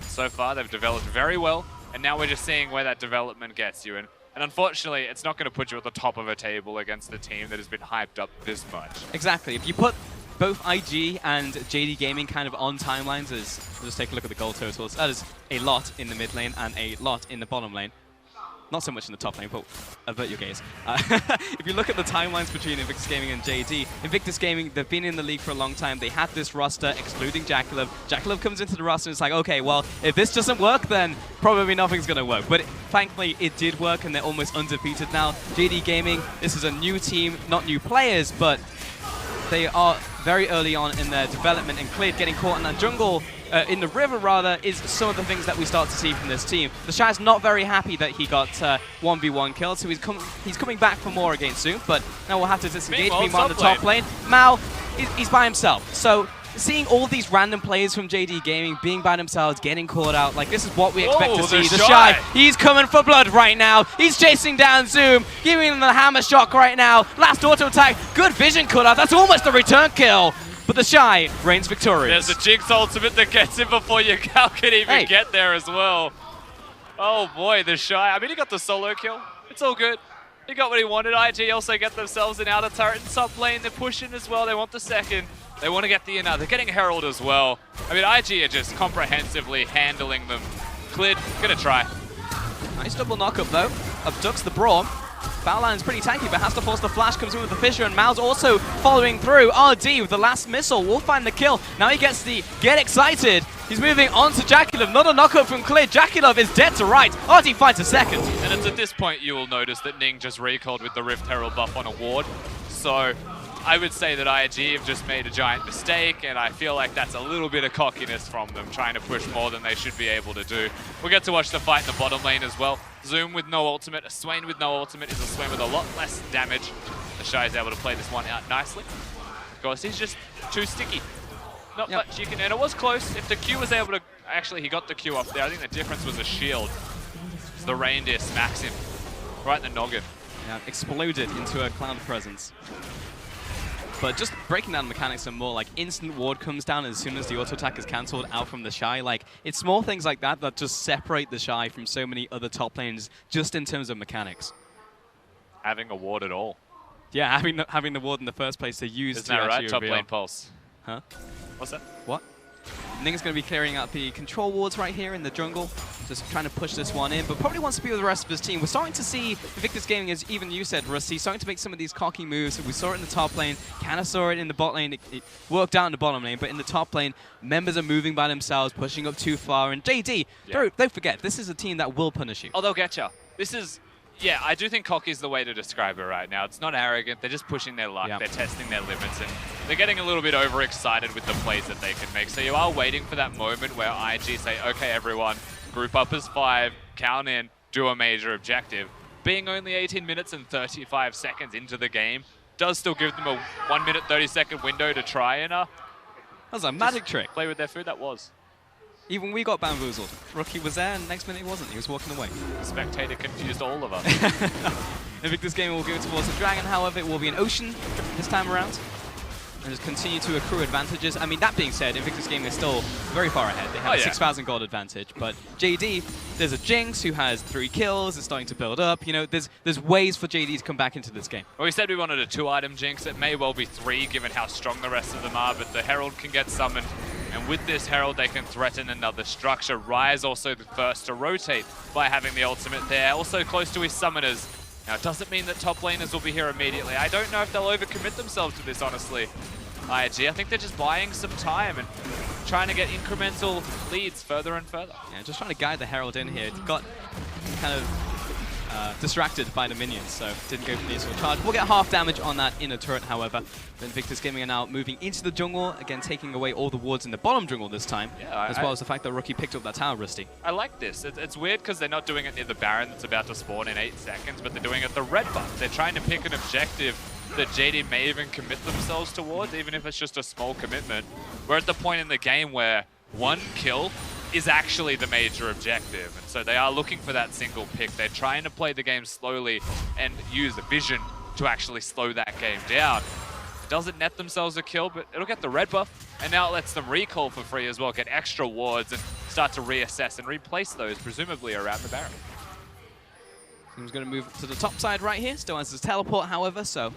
So far, they've developed very well, and now we're just seeing where that development gets you. And unfortunately, it's not going to put you at the top of a table against a team that has been hyped up this much. Exactly. If you put both IG and JD Gaming kind of on timelines, as just take a look at the goal totals. That is a lot in the mid lane and a lot in the bottom lane. Not so much in the top lane, but avert your gaze. If you look at the timelines between Invictus Gaming and JD, Invictus Gaming, they've been in the league for a long time. They had this roster, excluding Jackulov. Jackulov comes into the roster and it's like, okay, well, if this doesn't work, then probably nothing's going to work. But thankfully, it did work, and they're almost undefeated now. JD Gaming, this is a new team, not new players, but they are very early on in their development, and Clid getting caught in that jungle, in the river rather, is some of the things that we start to see from this team. The Shy's not very happy that he got 1v1 killed, so he's coming back for more against Zoom, but now we'll have to disengage. Meanwhile, on the top lane, Mao, he's by himself. So seeing all these random players from JD Gaming being by themselves, getting caught out, like this is what we expect to see. The Shy, he's coming for blood right now. He's chasing down Zoom, giving him the hammer shock right now. Last auto attack, good vision cut out. That's almost a return kill. But the Shy reigns victorious. There's a Jinx ultimate that gets him before Yagao can even get there as well. Oh boy, the Shy. I mean, he got the solo kill. It's all good. He got what he wanted. IG also get themselves an outer turret in top lane. They're pushing as well. They want the second. They want to get the inner. They're getting Herald as well. I mean, IG are just comprehensively handling them. Clid, gonna try. Nice double knock-up, though. Abducts the Braum. Battleline is pretty tanky, but has to force the flash, comes in with the fissure, and Mao's also following through. RD with the last missile will find the kill. Now he gets the get excited. He's moving on to Jakilov. Not a knockup from Clear. Jakilov is dead to right. RD finds a second. And it's at this point you will notice that Ning just recalled with the Rift Herald buff on a ward. So I would say that IG have just made a giant mistake, and I feel like that's a little bit of cockiness from them, trying to push more than they should be able to do. We'll get to watch the fight in the bottom lane as well. Zoom with no ultimate, a Swain with no ultimate is a Swain with a lot less damage. The Shy is able to play this one out nicely. Of course, he's just too sticky. Not much you can, and it was close. If the Q was able to, actually he got the Q off there. I think the difference was a shield. The reindeer smacks him right in the noggin. Yeah, exploded into a cloud presence. But just breaking down the mechanics some more, like instant ward comes down as soon as the auto attack is cancelled out from the Shy. Like, it's small things like that that just separate the Shy from so many other top lanes just in terms of mechanics. Having a ward at all. Yeah, having the ward in the first place to use. Isn't that right? Top lane pulse. Huh? What's that? What? Ning's going to be clearing out the control wards right here in the jungle, just trying to push this one in, but probably wants to be with the rest of his team. We're starting to see Invictus Gaming, as even you said, Rusty, starting to make some of these cocky moves. We saw it in the top lane, kind of saw it in the bot lane, it worked out in the bottom lane, but in the top lane, members are moving by themselves, pushing up too far, and JD, don't forget, this is a team that will punish you. Oh, they'll get you. This is... Yeah, I do think cocky is the way to describe it right now. It's not arrogant. They're just pushing their luck. They're testing their limits, and they're getting a little bit overexcited with the plays that they can make. So you are waiting for that moment where IG say, okay, everyone, group up as 5, count in, do a major objective. Being only 18 minutes and 35 seconds into the game does still give them a 1 minute 30-second window to try and that was a magic trick. Play with their food. That was. Even we got bamboozled. Rookie was there, and next minute he wasn't. He was walking away. Spectator confused all of us. Invictus Gaming will go towards the Dragon, however, it will be an Ocean this time around. And just continue to accrue advantages. I mean, that being said, Invictus Gaming is still very far ahead. They have a 6,000 gold advantage. But JD, there's a Jinx who has 3 kills, is starting to build up. You know, there's ways for JD to come back into this game. Well, we said we wanted a 2-item Jinx. It may well be 3, given how strong the rest of them are. But the Herald can get summoned. And with this Herald, they can threaten another structure. Rise also the first to rotate by having the ultimate there. Also close to his summoners. Now, it doesn't mean that top laners will be here immediately. I don't know if they'll overcommit themselves to this, honestly. IG, I think they're just buying some time and trying to get incremental leads further and further. Yeah, just trying to guide the Herald in here. It got kind of distracted by the minions, so didn't go for the initial charge. We'll get half damage on that inner turret, however. Invictus Gaming are now moving into the jungle, again taking away all the wards in the bottom jungle this time, as well as the fact that Rookie picked up that tower, Rusty. I like this. It's weird because they're not doing it near the Baron that's about to spawn in 8 seconds, but they're doing it the red buff. They're trying to pick an objective that JD may even commit themselves towards, even if it's just a small commitment. We're at the point in the game where 1 kill is actually the major objective, and so they are looking for that single pick. They're trying to play the game slowly and use the vision to actually slow that game down. It doesn't net themselves a kill, but it'll get the red buff, and now it lets them recall for free as well, get extra wards, and start to reassess and replace those, presumably around the Baron. He's going to move to the top side right here, still has his teleport, however, so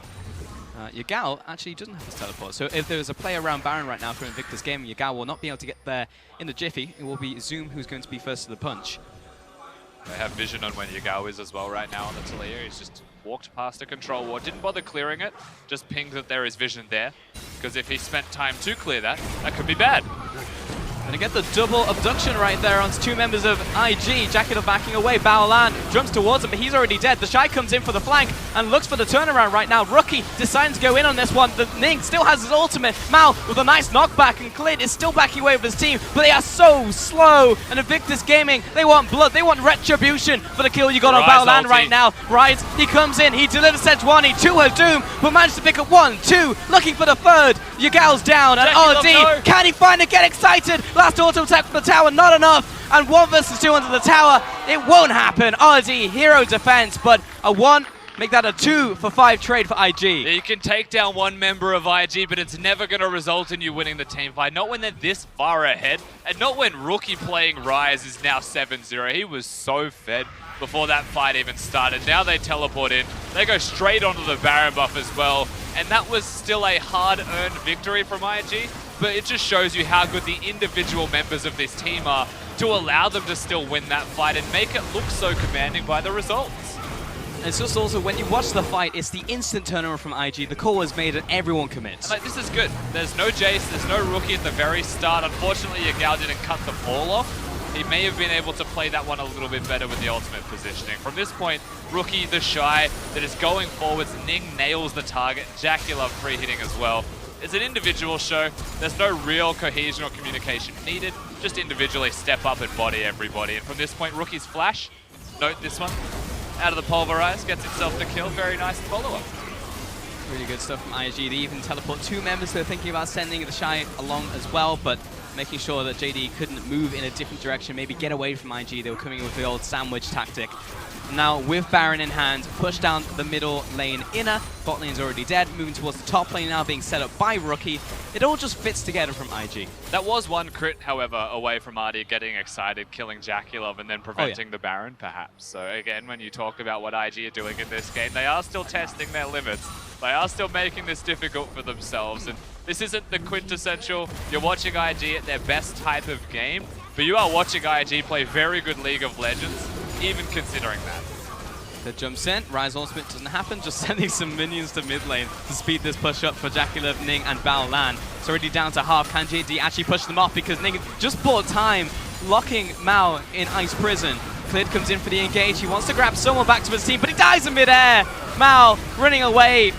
Yagao actually doesn't have his teleport. So if there's a play around Baron right now for Invictus Gaming, Yagao will not be able to get there in the jiffy. It will be Zoom who's going to be first to the punch. They have vision on when Yagao is as well right now on the Talia. He's just walked past a control ward, didn't bother clearing it, just pinged that there is vision there. Because if he spent time to clear that, that could be bad. Gonna get the double abduction right there onto 2 members of IG. Jakilov backing away. Baolan jumps towards him, but he's already dead. The Shy comes in for the flank and looks for the turnaround right now. Rookie deciding to go in on this one. The Ning still has his ultimate. Mao with a nice knockback, and Clint is still backing away with his team, but they are so slow. And Invictus Gaming, they want blood. They want retribution for the kill you got on Baolan right now. Rise, he comes in. He delivers Sejuani to her doom, but managed to pick up 1, 2, looking for the 3rd. Yagao's down, and RD, can he find it? Get excited. Last auto attack from the tower, not enough. And 1 versus 2 under the tower. It won't happen. RD, hero defense, but a 1, make that a 2 for 5 trade for IG. Yeah, you can take down 1 member of IG, but it's never going to result in you winning the team fight. Not when they're this far ahead, and not when Rookie playing Rise is now 7-0. He was so fed before that fight even started. Now they teleport in. They go straight onto the Baron buff as well. And that was still a hard-earned victory from IG, but it just shows you how good the individual members of this team are to allow them to still win that fight and make it look so commanding by the results. It's just also, when you watch the fight, it's the instant turnaround from IG. The call was made and everyone commits. Like, this is good. There's no Jace, there's no Rookie at the very start. Unfortunately, Yagao didn't cut the ball off. He may have been able to play that one a little bit better with the ultimate positioning. From this point, Rookie, the Shy, that is going forwards. Ning nails the target. Jacula free hitting as well. It's an individual show. There's no real cohesion or communication needed. Just individually step up and body everybody. And from this point, Rookie's flash. Note this one. Out of the pulverize, gets himself the kill. Very nice follow-up. Really good stuff from IG. They even teleport 2 members. They're thinking about sending the Shy along as well, but making sure that JD couldn't move in a different direction, maybe get away from IG. They were coming with the old sandwich tactic. Now, with Baron in hand, push down the middle lane inner. Bot lane's already dead. Moving towards the top lane now, being set up by Rookie. It all just fits together from IG. That was one crit, however, away from Artie getting excited, killing Jackulov, and then preventing the Baron, perhaps. So again, when you talk about what IG are doing in this game, they are still testing their limits. They are still making this difficult for themselves. And this isn't the quintessential, you're watching IG at their best type of game, but you are watching IG play very good League of Legends, even considering that. The jumps in, Rise ultimate doesn't happen, just sending some minions to mid lane to speed this push up for Jackulov, Ning, and Bao Lan. It's already down to half. Can JD actually push them off because Ning just bought time, locking Mao in Ice Prison. Clid comes in for the engage. He wants to grab someone back to his team, but he dies in midair. Mao running away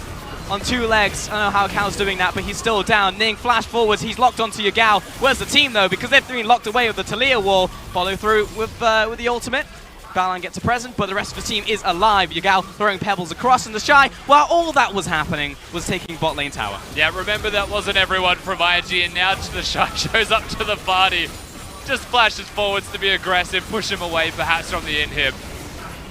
on 2 legs. I don't know how Cal's doing that, but he's still down. Ning flash forwards. He's locked onto Yagao. Where's the team though? Because they've been locked away with the Talia wall. Follow through with the ultimate. Balan gets a present, but the rest of the team is alive. Yagao throwing pebbles across, and the Shy, while all that was happening, was taking bot lane tower. Yeah, remember that wasn't everyone from IG, and now the Shy shows up to the party. Just flashes forwards to be aggressive, push him away perhaps from the inhib.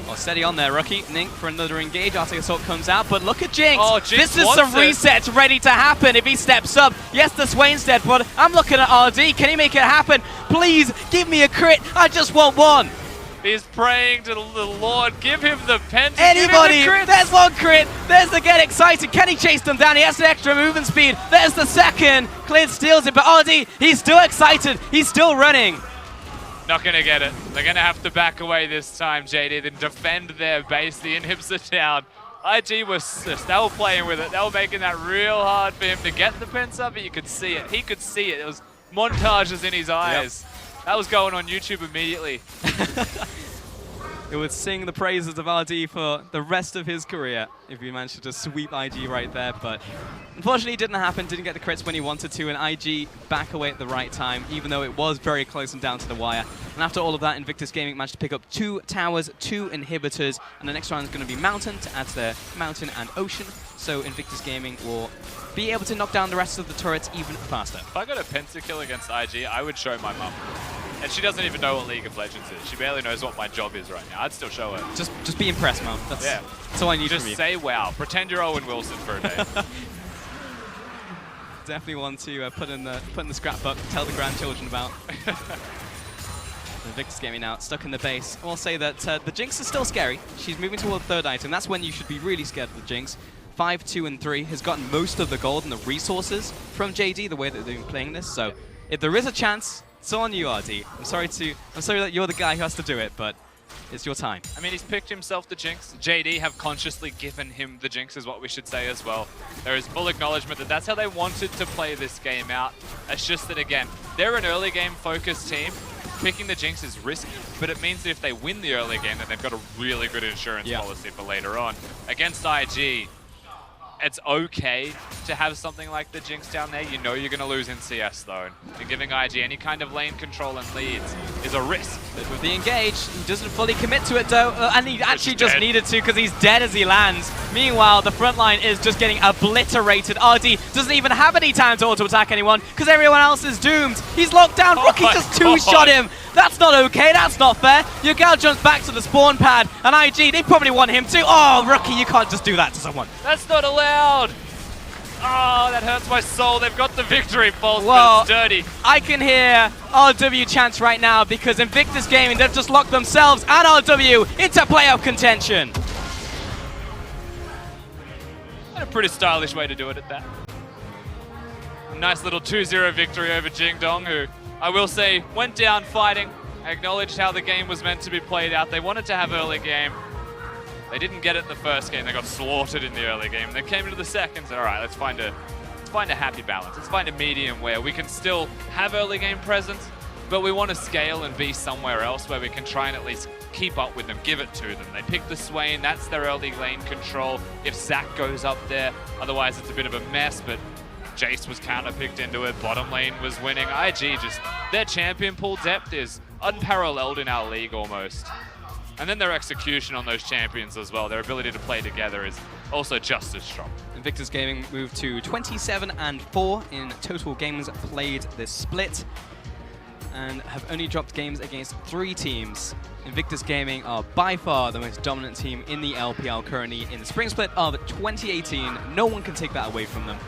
Well, steady on there, Rookie. Ning for another engage. Arctic Assault comes out, but look at Jinx. Oh, Jinx this is some it. resets ready to happen if he steps up. Yes, the Swain's dead, but I'm looking at RD. Can he make it happen? Please, give me a crit. I just want one. He's praying to the Lord. Give him the penta. Anybody, give him the there's one crit. There's the get excited. Can he chase them down? He has an extra movement speed. There's the second. Clid steals it, but RD, he's still excited. He's still running. Not going to get it. They're going to have to back away this time, JD, then defend their base. The inhibs are down. IG was, they were playing with it. They were making that real hard for him to get the Pensa, but you could see it. He could see it. It was montages in his eyes. Yep. That was going on YouTube immediately. It would sing the praises of RD for the rest of his career if he managed to just sweep IG right there, but unfortunately it didn't happen, didn't get the crits when he wanted to, and IG back away at the right time, even though it was very close and down to the wire. And after all of that, Invictus Gaming managed to pick up 2 towers, 2 inhibitors, and the next round is going to be Mountain to add to their Mountain and Ocean, so Invictus Gaming will be able to knock down the rest of the turrets even faster. If I got a pentakill against IG, I would show my mum. And she doesn't even know what League of Legends is. She barely knows what my job is right now. I'd still show her. Just be impressed, Mom. That's all I need just from you. Just say wow. Pretend you're Owen Wilson for a day. Definitely one to put in the scrapbook, tell the grandchildren about. Invictus Gaming now stuck in the base. I will say that the Jinx is still scary. She's moving toward the 3rd item. That's when you should be really scared of the Jinx. 5, 2, and 3 has gotten most of the gold and the resources from JD, the way that they've been playing this. So if there is a chance, it's on you, RD. I'm sorry that you're the guy who has to do it, but it's your time. I mean, he's picked himself the Jinx. JD have consciously given him the Jinx, is what we should say as well. There is full acknowledgement that that's how they wanted to play this game out. It's just that, again, they're an early game focused team. Picking the Jinx is risky, but it means that if they win the early game, then they've got a really good insurance policy for later on. Against IG, it's okay to have something like the Jinx down there. You know you're going to lose in CS though. And giving IG any kind of lane control and leads is a risk. But with the engage, he doesn't fully commit to it though, and he actually just needed to because he's dead as he lands. Meanwhile, the front line is just getting obliterated. RD doesn't even have any time to auto-attack anyone because everyone else is doomed. He's locked down. Rookie just 2-shot him. That's not okay. That's not fair. Yagao jumps back to the spawn pad, and IG, they probably want him too. Oh, Rookie, you can't just do that to someone. That's not allowed. Oh, that hurts my soul. They've got the victory pulse, but it's dirty. I can hear RW chants right now because Invictus Gaming, they've just locked themselves and RW into playoff contention. And a pretty stylish way to do it at that. A nice little 2-0 victory over Jingdong, who I will say went down fighting, acknowledged how the game was meant to be played out. They wanted to have early game. They didn't get it the first game. They got slaughtered in the early game. They came into the second. Said, all right, let's find a happy balance. Let's find a medium where we can still have early game presence, but we want to scale and be somewhere else where we can try and at least keep up with them, give it to them. They picked the Swain. That's their early lane control. If Zac goes up there, otherwise it's a bit of a mess, but Jace was counter-picked into it. Bottom lane was winning. IG just, their champion pool depth is unparalleled in our league almost. And then their execution on those champions as well, their ability to play together is also just as strong. Invictus Gaming moved to 27-4 in total games played this split, and have only dropped games against 3 teams. Invictus Gaming are by far the most dominant team in the LPL currently in the spring split of 2018. No one can take that away from them.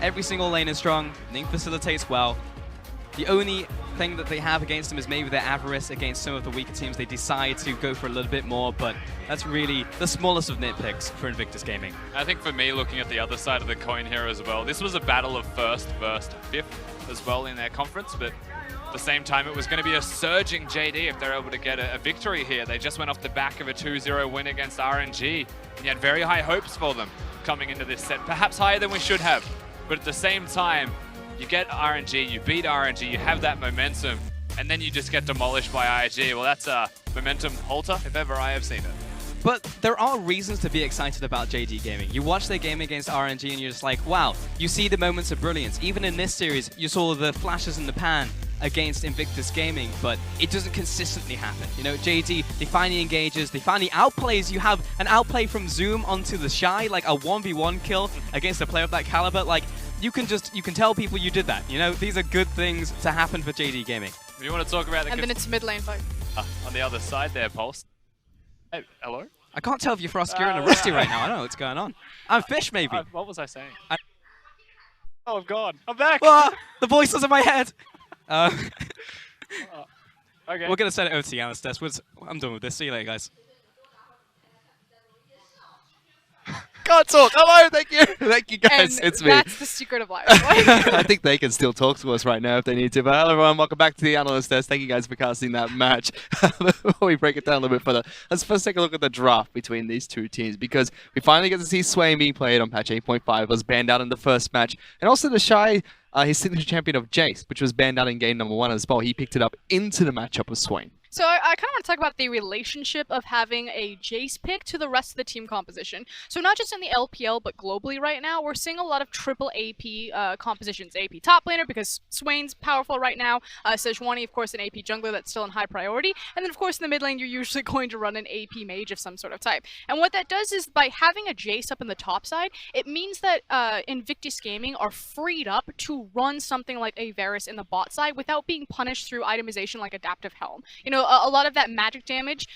Every single lane is strong, Ning facilitates well. The only thing that they have against them is maybe their avarice against some of the weaker teams. They decide to go for a little bit more, but that's really the smallest of nitpicks for Invictus Gaming. I think for me, looking at the other side of the coin here as well, this was a battle of first versus fifth as well in their conference, but at the same time, it was going to be a surging JD if they're able to get a victory here. They just went off the back of a 2-0 win against RNG, and you had very high hopes for them coming into this set, perhaps higher than we should have, but at the same time, you get RNG, you beat RNG, you have that momentum, and then you just get demolished by IG. Well, that's a momentum halter, if ever I have seen it. But there are reasons to be excited about JD Gaming. You watch their game against RNG and you're just like, wow, you see the moments of brilliance. Even in this series, you saw the flashes in the pan against Invictus Gaming, but it doesn't consistently happen. You know, JD, they finally engages, they finally outplays. You have an outplay from Zoom onto the Shy, like a 1v1 kill against a player of that caliber. Like, you can tell people you did that. You know, these are good things to happen for JD Gaming. You want to talk about the and then it's mid lane fight. On the other side there, Pulse. Hey, hello? I can't tell if you're Frostkir and Rusty right now. I don't know what's going on. I'm Fish, maybe. What was I saying? Oh, I'm gone. I'm back. The voices in my head. Okay. We're going to send it over to Giannis Test. I'm done with this. See you later, guys. Can't talk. Hello, thank you. Thank you, guys. And it's me. that's the secret of life. I think they can still talk to us right now if they need to. But hello, everyone. Welcome back to the Analyst Test. Thank you guys for casting that match. Before we break it down a little bit further, let's first take a look at the draft between these two teams, because we finally get to see Swain being played on patch 8.5. Was banned out in the first match. And also the Shy, his signature champion of Jace, which was banned out in game number 1 as well. He picked it up into the matchup with Swain. So I kind of want to talk about the relationship of having a Jace pick to the rest of the team composition. So not just in the LPL, but globally right now, we're seeing a lot of triple AP compositions. AP top laner, because Swain's powerful right now. Sejuani, of course, an AP jungler that's still in high priority. And then, of course, in the mid lane, you're usually going to run an AP mage of some sort of type. And what that does is, by having a Jace up in the top side, it means that Invictus Gaming are freed up to run something like a Varus in the bot side without being punished through itemization like Adaptive Helm. You know, a lot of that magic damage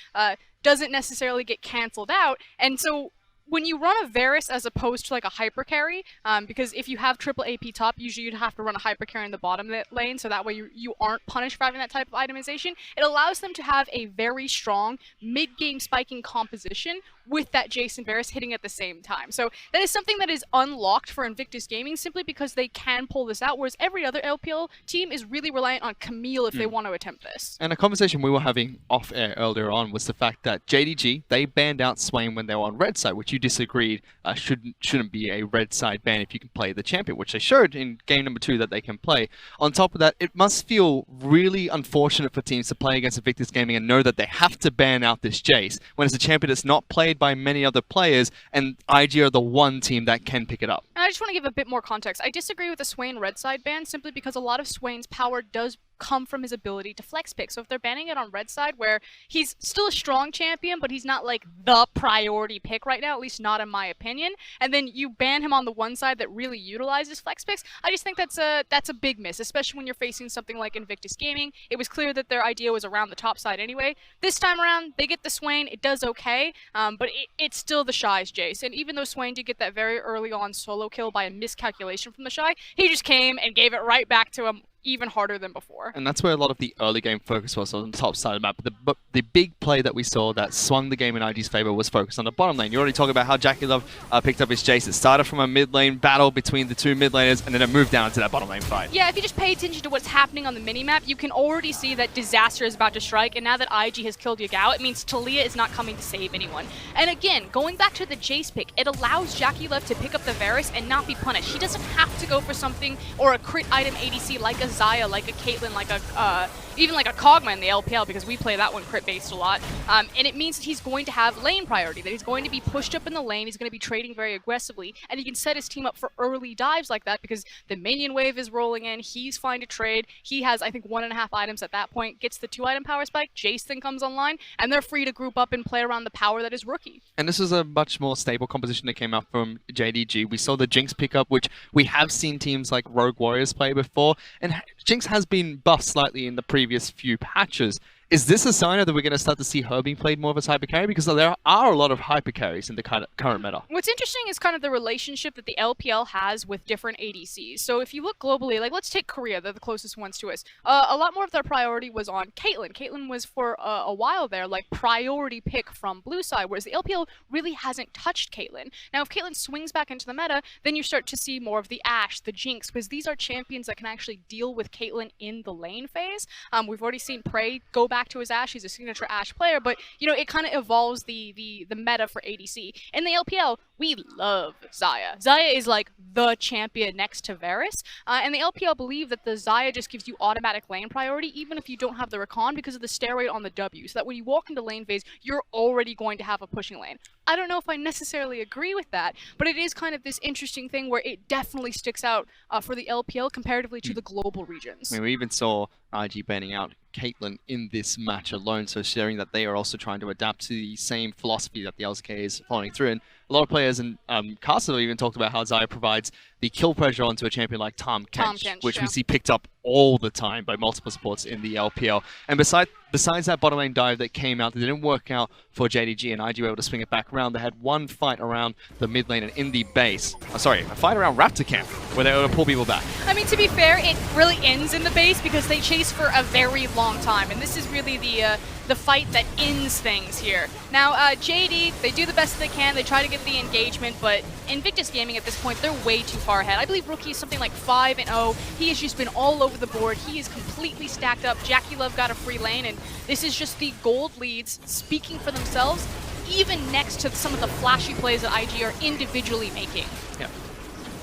doesn't necessarily get canceled out, and so when you run a Varus as opposed to like a hyper carry, because if you have triple AP top, usually you'd have to run a hyper carry in the bottom lane, so that way you aren't punished for having that type of itemization. It allows them to have a very strong mid-game spiking composition with that Jason Varus hitting at the same time. So that is something that is unlocked for Invictus Gaming simply because they can pull this out, whereas every other LPL team is really reliant on Camille if they want to attempt this. And a conversation we were having off-air earlier on was the fact that JDG, they banned out Swain when they were on red side, which you disagreed shouldn't be a red side ban if you can play the champion, which they showed in game number 2 that they can play. On top of that, it must feel really unfortunate for teams to play against Invictus Gaming and know that they have to ban out this Jace when it's a champion that's not played by many other players, and IG are the one team that can pick it up. And I just want to give a bit more context. I disagree with the Swain red side ban simply because a lot of Swain's power does come from his ability to flex pick. So if they're banning it on red side, where he's still a strong champion, but he's not like the priority pick right now, at least not in my opinion, and then you ban him on the one side that really utilizes flex picks, I just think that's a big miss, especially when you're facing something like Invictus Gaming. It was clear that their idea was around the top side anyway. This time around, they get the Swain, it does okay, but it's still the Shy's Jace. And even though Swain did get that very early on solo kill by a miscalculation from the Shy, he just came and gave it right back to him even harder than before. And that's where a lot of the early game focus was on the top side of the map. But the big play that we saw that swung the game in IG's favor was focused on the bottom lane. You already talked about how JackeyLove picked up his Jace. It started from a mid lane battle between the two mid laners, and then it moved down to that bottom lane fight. Yeah, if you just pay attention to what's happening on the minimap, you can already see that disaster is about to strike, and now that IG has killed Yagao, it means Talia is not coming to save anyone. And again, going back to the Jace pick, it allows JackeyLove to pick up the Varus and not be punished. He doesn't have to go for something or a crit item ADC like a Xayah, like a Caitlyn, like a even like a Kog'Maw in the LPL, because we play that one crit based a lot. And it means that he's going to have lane priority, that he's going to be pushed up in the lane, he's going to be trading very aggressively, and he can set his team up for early dives like that because the minion wave is rolling in, he's fine to trade, he has I think 1.5 items at that point, gets the 2-item power spike, Jace then comes online, and they're free to group up and play around the power that is Rookie. And this is a much more stable composition that came out from JDG. We saw the Jinx pick up, which we have seen teams like Rogue Warriors play before, and Jinx has been buffed slightly in the previous few patches. Is this a sign that we're going to start to see her being played more of as hyper carry? Because there are a lot of hyper carries in the current meta. What's interesting is kind of the relationship that the LPL has with different ADCs. So if you look globally, like let's take Korea, they're the closest ones to us. A lot more of their priority was on Caitlyn. Caitlyn was for a while there like priority pick from blue side, whereas the LPL really hasn't touched Caitlyn. Now if Caitlyn swings back into the meta, then you start to see more of the Ashe, the Jinx, because these are champions that can actually deal with Caitlyn in the lane phase. We've already seen Prey go back to his Ashe. He's a signature Ashe player, but you know, it kind of evolves the meta for ADC. In the LPL, we love Xayah. Xayah is like the champion next to Varus, and the LPL believe that the Xayah just gives you automatic lane priority even if you don't have the recon because of the steroid on the W, so that when you walk into lane phase, you're already going to have a pushing lane. I don't know if I necessarily agree with that, but it is kind of this interesting thing where it definitely sticks out for the LPL comparatively to the global regions. I mean, we even saw IG banning out Caitlyn in this match alone, so sharing that they are also trying to adapt to the same philosophy that the LCK is following through. And a lot of players, and Castle even talked about how Xayah provides the kill pressure onto a champion like Tahm Kench, which we see picked up all the time by multiple supports in the LPL. And besides that bottom lane dive that came out, that didn't work out for JDG, and IG were able to swing it back around. They had one fight around the mid lane and in the base. A fight around Raptor Camp, where they were able to pull people back. I mean, to be fair, it really ends in the base because they chase for a very long time, and this is really the fight that ends things here. Now, JD, they do the best they can. They try to get the engagement, but Invictus Gaming at this point, they're way too far ahead. I believe Rookie is something like 5-0. He has just been all over the board. He is completely stacked up. JackeyLove got a free lane, and this is just the gold leads speaking for themselves, even next to some of the flashy plays that IG are individually making. Yeah.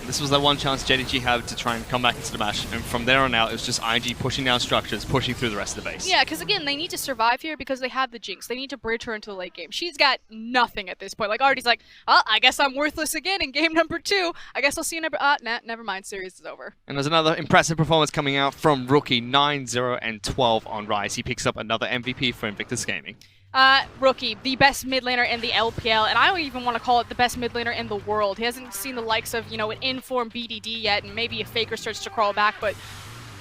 This was the one chance JDG had to try and come back into the match, and from there on out, it was just IG pushing down structures, pushing through the rest of the base. Yeah, because again, they need to survive here because they have the Jinx. They need to bridge her into the late game. She's got nothing at this point. Like, Artie's like, oh, I guess I'm worthless again in game number 2. I guess I'll see you never mind, series is over. And there's another impressive performance coming out from Rookie, 9-0 and 12 on Rise. He picks up another MVP for Invictus Gaming. Rookie, the best mid laner in the LPL, and I don't even want to call it the best mid laner in the world. He hasn't seen the likes of, you know, an in-form BDD yet, and maybe a Faker starts to crawl back, but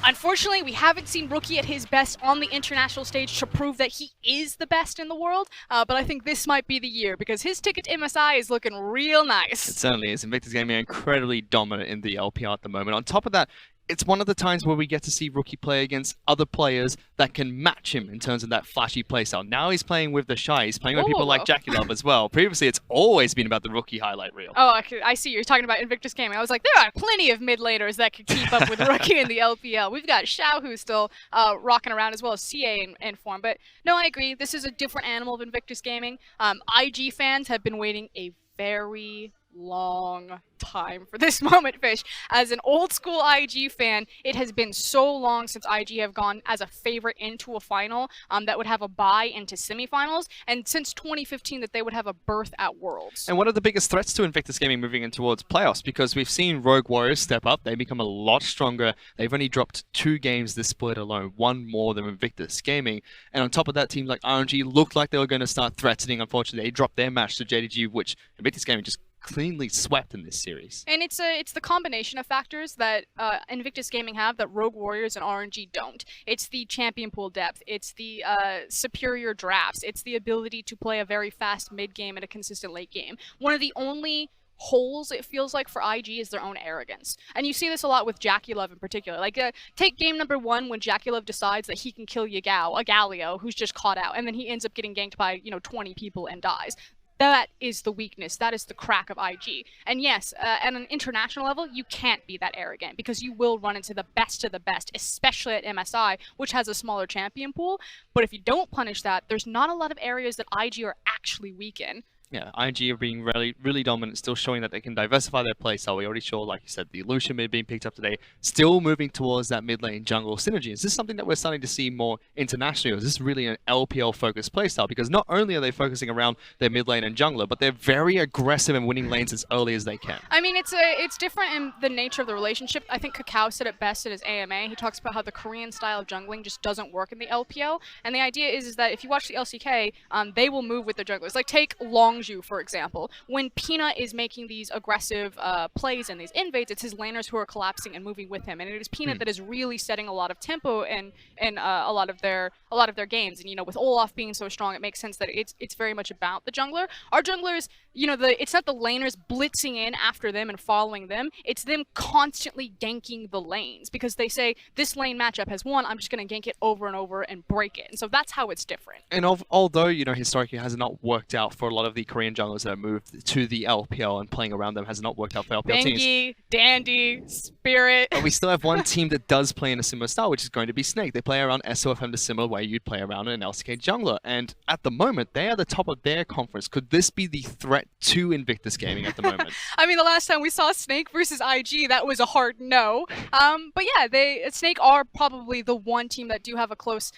unfortunately, we haven't seen Rookie at his best on the international stage to prove that he is the best in the world, but I think this might be the year, because his ticket to MSI is looking real nice. It certainly is. Invictus Gaming are incredibly dominant in the LPL at the moment. On top of that, it's one of the times where we get to see Rookie play against other players that can match him in terms of that flashy playstyle. Now he's playing with the Shy. He's playing with people like JackeyLove as well. Previously, it's always been about the Rookie highlight reel. Oh, I see. You're talking about Invictus Gaming. I was like, there are plenty of mid laners that could keep up with Rookie in the LPL. We've got Xiao, who's still rocking around, as well as CA in form. But no, I agree. This is a different animal of Invictus Gaming. IG fans have been waiting a very long time for this moment, Fish. As an old school IG fan, it has been so long since IG have gone as a favorite into a final that would have a bye into semifinals, and since 2015 that they would have a berth at Worlds. And one of the biggest threats to Invictus Gaming moving in towards playoffs, because we've seen Rogue Warriors step up. They become a lot stronger. They've only dropped 2 games this split alone, 1 more than Invictus Gaming. And on top of that, teams like RNG looked like they were going to start threatening. Unfortunately, they dropped their match to JDG, which Invictus Gaming just cleanly swept in this series. And it's the combination of factors that Invictus Gaming have that Rogue Warriors and RNG don't. It's the champion pool depth, it's the superior drafts, it's the ability to play a very fast mid game and a consistent late game. One of the only holes, it feels like, for IG is their own arrogance. And you see this a lot with JackieLove in particular. Like, take game number 1 when JackieLove decides that he can kill Yagao, a Galio, who's just caught out, and then he ends up getting ganked by, 20 people and dies. That is the weakness. That is the crack of IG. And yes, at an international level, you can't be that arrogant because you will run into the best of the best, especially at MSI, which has a smaller champion pool. But if you don't punish that, there's not a lot of areas that IG are actually weak in. Yeah, IG are being really dominant, still showing that they can diversify their playstyle. We already saw, like you said, the Lucian mid being picked up today, still moving towards that mid lane jungle synergy. Is this something that we're starting to see more internationally, or is this really an LPL-focused playstyle? Because not only are they focusing around their mid lane and jungler, but they're very aggressive in winning lanes as early as they can. I mean, it's different in the nature of the relationship. I think Kakao said it best in his AMA. He talks about how the Korean style of jungling just doesn't work in the LPL, and the idea is that if you watch the LCK, they will move with their junglers. Like, take Longzhu, for example. When Peanut is making these aggressive plays and these invades, it's his laners who are collapsing and moving with him, and it is Peanut that is really setting a lot of tempo in a lot of their games. And with Olaf being so strong, it makes sense that it's very much about the jungler. Our junglers, it's not the laners blitzing in after them and following them. It's them constantly ganking the lanes because they say this lane matchup has won. I'm just going to gank it over and over and break it. And so that's how it's different. And although historically it has not worked out for a lot of the Korean junglers that have moved to the LPL and playing around them has not worked out for LPL teams. Bengi, Dandy, Spirit. But we still have one team that does play in a similar style, which is going to be Snake. They play around SOFM the similar way you'd play around an LCK jungler. And at the moment, they are the top of their conference. Could this be the threat to Invictus Gaming at the moment? I mean, the last time we saw Snake versus IG, that was a hard no. But yeah, Snake are probably the one team that do have a close...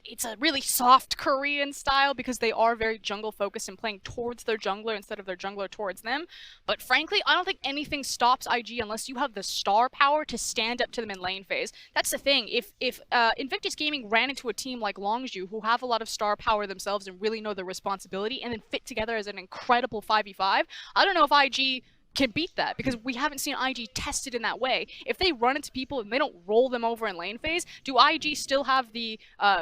it's a really soft Korean style because they are very jungle focused and playing towards their jungler instead of their jungler towards them. But frankly, I don't think anything stops IG unless you have the star power to stand up to them in lane phase. That's the thing. If Invictus Gaming ran into a team like Longzhu, who have a lot of star power themselves and really know their responsibility, and then fit together as an incredible 5v5, I don't know if IG can beat that because we haven't seen IG tested in that way. If they run into people and they don't roll them over in lane phase, do IG still have the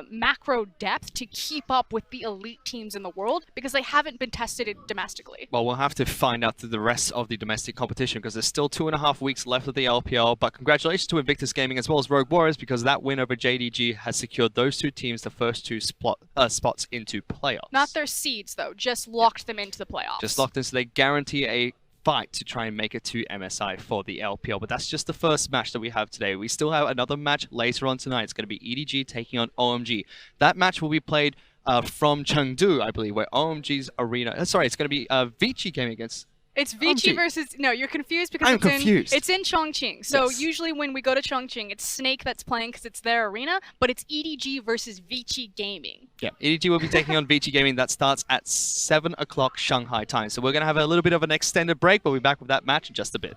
macro depth to keep up with the elite teams in the world? Because they haven't been tested domestically. Well, we'll have to find out through the rest of the domestic competition because there's still 2.5 weeks left of the LPL. But congratulations to Invictus Gaming as well as Rogue Warriors because that win over JDG has secured those two teams the first two spots into playoffs. Not their seeds, though. Just locked them into the playoffs. Just locked in, so they guarantee a fight to try and make it to MSI for the LPL. But that's just the first match that we have today. We still have another match later on tonight. It's going to be EDG taking on OMG. That match will be played from Chengdu, I believe, where OMG's arena... sorry, it's going to be Vici Gaming against... It's Vici versus... No, you're confused because it's in Chongqing. So usually when we go to Chongqing, it's Snake that's playing because it's their arena, but it's EDG versus Vici Gaming. Yeah, EDG will be taking on Vici Gaming. That starts at 7 o'clock Shanghai time. So we're going to have a little bit of an extended break. We'll be back with that match in just a bit.